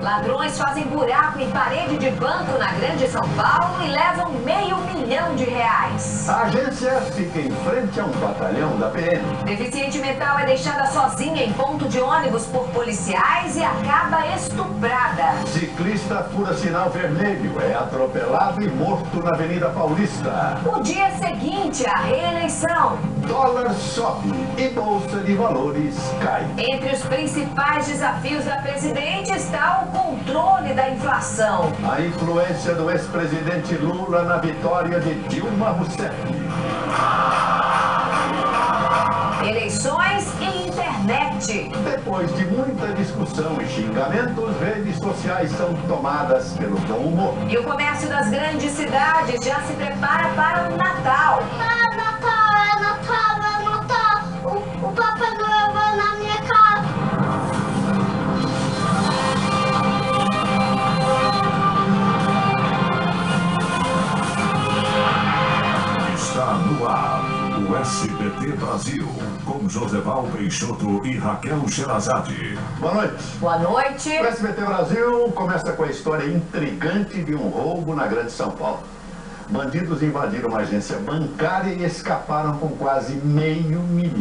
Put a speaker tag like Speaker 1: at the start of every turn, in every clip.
Speaker 1: Ladrões fazem buraco em parede de banco na Grande São Paulo e levam R$500 mil.
Speaker 2: A agência fica em frente a um batalhão da PM.
Speaker 1: Deficiente mental é deixada sozinha em ponto de ônibus por policiais e acaba estuprada.
Speaker 2: Ciclista fura sinal vermelho, é atropelado e morto na Avenida Paulista.
Speaker 1: O dia seguinte à reeleição.
Speaker 2: Dólar sobe e Bolsa de Valores cai.
Speaker 1: Entre os principais desafios da presidente está o controle da inflação.
Speaker 2: A influência do ex-presidente Lula na vitória de Dilma Rousseff.
Speaker 1: Eleições e internet.
Speaker 2: Depois de muita discussão e xingamentos, redes sociais são tomadas pelo bom humor.
Speaker 1: E o comércio das grandes cidades já se prepara para o Natal.
Speaker 3: É Natal, é Natal, é Natal. O Papai Noel vai na minha casa.
Speaker 4: Está no ar o SBT Brasil, com Joseval Peixoto e Raquel Sherazade.
Speaker 2: Boa noite.
Speaker 1: Boa noite.
Speaker 2: O SBT Brasil começa com a história intrigante de um roubo na Grande São Paulo. Bandidos invadiram uma agência bancária e escaparam com quase R$500 mil.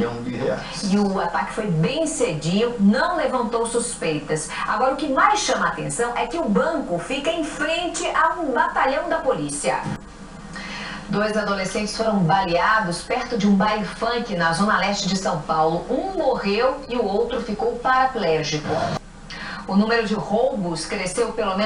Speaker 1: E o ataque foi bem cedinho, não levantou suspeitas. Agora, o que mais chama a atenção é que o banco fica em frente a um batalhão da polícia. 2 adolescentes foram baleados perto de um baile funk na zona leste de São Paulo. Um morreu e o outro ficou paraplégico. O número de roubos cresceu pelo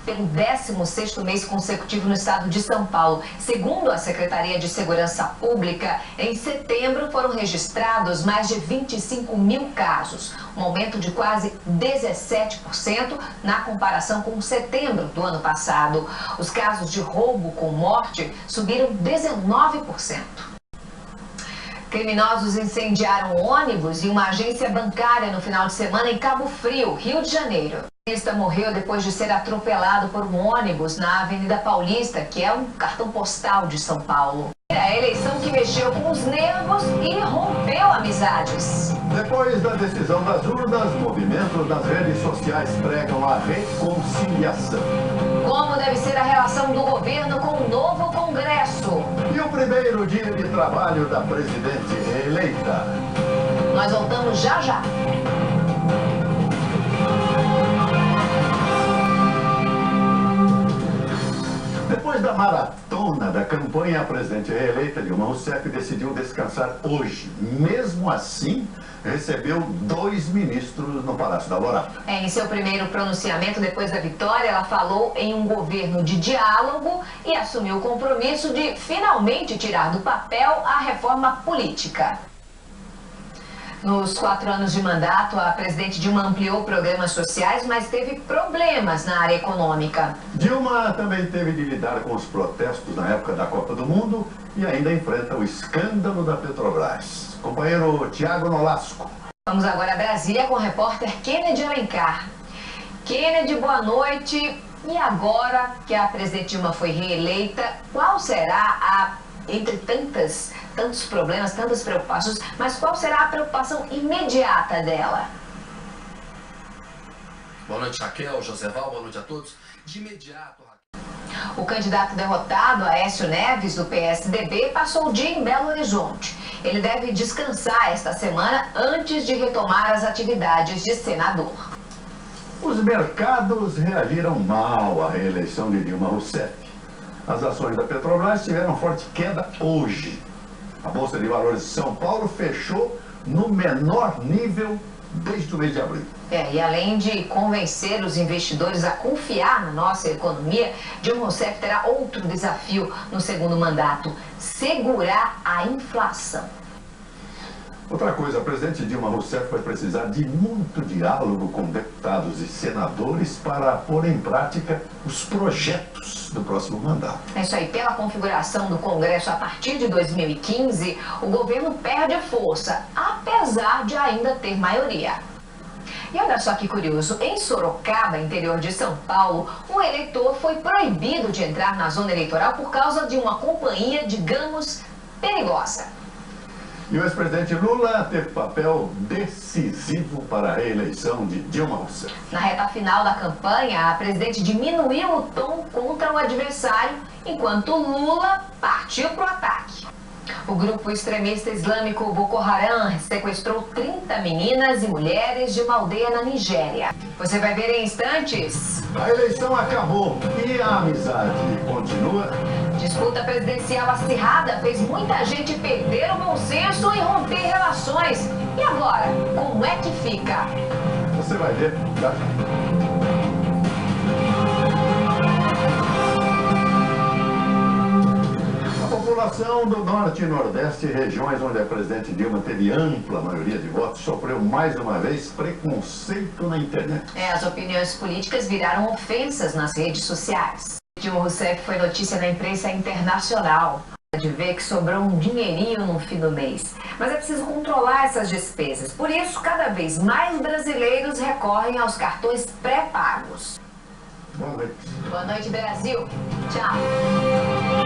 Speaker 1: 16º mês consecutivo no estado de São Paulo. Segundo a Secretaria de Segurança Pública, em setembro foram registrados mais de 25 mil casos, um aumento de quase 17% na comparação com setembro do ano passado. Os casos de roubo com morte subiram 19%. Criminosos incendiaram ônibus e uma agência bancária no final de semana em Cabo Frio, Rio de Janeiro. O motorista morreu depois de ser atropelado por um ônibus na Avenida Paulista, que é um cartão postal de São Paulo. A eleição que mexeu com os nervos e rompeu amizades.
Speaker 2: Depois da decisão das urnas, movimentos nas redes sociais pregam a reconciliação.
Speaker 1: Como deve ser a relação do governo com o novo Congresso?
Speaker 2: E o primeiro dia de trabalho da presidente reeleita.
Speaker 1: Nós voltamos já já.
Speaker 2: Depois da maratona da campanha, a presidente reeleita Dilma Rousseff decidiu descansar hoje. Mesmo assim, recebeu 2 ministros no Palácio da Alvorada.
Speaker 1: Em seu primeiro pronunciamento depois da vitória, ela falou em um governo de diálogo e assumiu o compromisso de finalmente tirar do papel a reforma política. Nos 4 anos de mandato, a presidente Dilma ampliou programas sociais, mas teve problemas na área econômica.
Speaker 2: Dilma também teve de lidar com os protestos na época da Copa do Mundo e ainda enfrenta o escândalo da Petrobras. Companheiro Tiago Nolasco.
Speaker 1: Vamos agora a Brasília com o repórter Kennedy Alencar. Kennedy, boa noite. E agora que a presidente Dilma foi reeleita, qual será entre tantos problemas, tantas preocupações, mas qual será a preocupação imediata dela?
Speaker 5: Boa noite, Raquel, Joseval, boa noite a todos. De imediato, Raquel.
Speaker 1: O candidato derrotado, Aécio Neves, do PSDB, passou o dia em Belo Horizonte. Ele deve descansar esta semana antes de retomar as atividades de senador.
Speaker 2: Os mercados reagiram mal à reeleição de Dilma Rousseff. As ações da Petrobras tiveram forte queda hoje. A Bolsa de Valores de São Paulo fechou no menor nível desde o mês de abril.
Speaker 1: E além de convencer os investidores a confiar na nossa economia, Dilma Rousseff terá outro desafio no segundo mandato: segurar a inflação.
Speaker 2: Outra coisa, a presidente Dilma Rousseff vai precisar de muito diálogo com deputados e senadores para pôr em prática os projetos do próximo mandato.
Speaker 1: É isso aí. Pela configuração do Congresso a partir de 2015, o governo perde força, apesar de ainda ter maioria. E olha só que curioso, em Sorocaba, interior de São Paulo, um eleitor foi proibido de entrar na zona eleitoral por causa de uma companhia, digamos, perigosa.
Speaker 2: E o ex-presidente Lula teve papel decisivo para a reeleição de Dilma Rousseff.
Speaker 1: Na reta final da campanha, a presidente diminuiu o tom contra o adversário, enquanto Lula partiu para o ataque. O grupo extremista islâmico Boko Haram sequestrou 30 meninas e mulheres de uma aldeia na Nigéria. Você vai ver em instantes.
Speaker 2: A eleição acabou e a amizade continua.
Speaker 1: Disputa presidencial acirrada fez muita gente perder o bom senso e romper relações. E agora, como é que fica?
Speaker 2: Você vai ver já. A população do Norte e Nordeste, regiões onde a presidente Dilma teve ampla maioria de votos, sofreu mais uma vez preconceito na internet.
Speaker 1: As opiniões políticas viraram ofensas nas redes sociais. Dilma Rousseff foi notícia na imprensa internacional. De ver que sobrou um dinheirinho no fim do mês. Mas é preciso controlar essas despesas. Por isso, cada vez mais brasileiros recorrem aos cartões pré-pagos.
Speaker 2: Boa noite.
Speaker 1: Boa noite, Brasil. Tchau.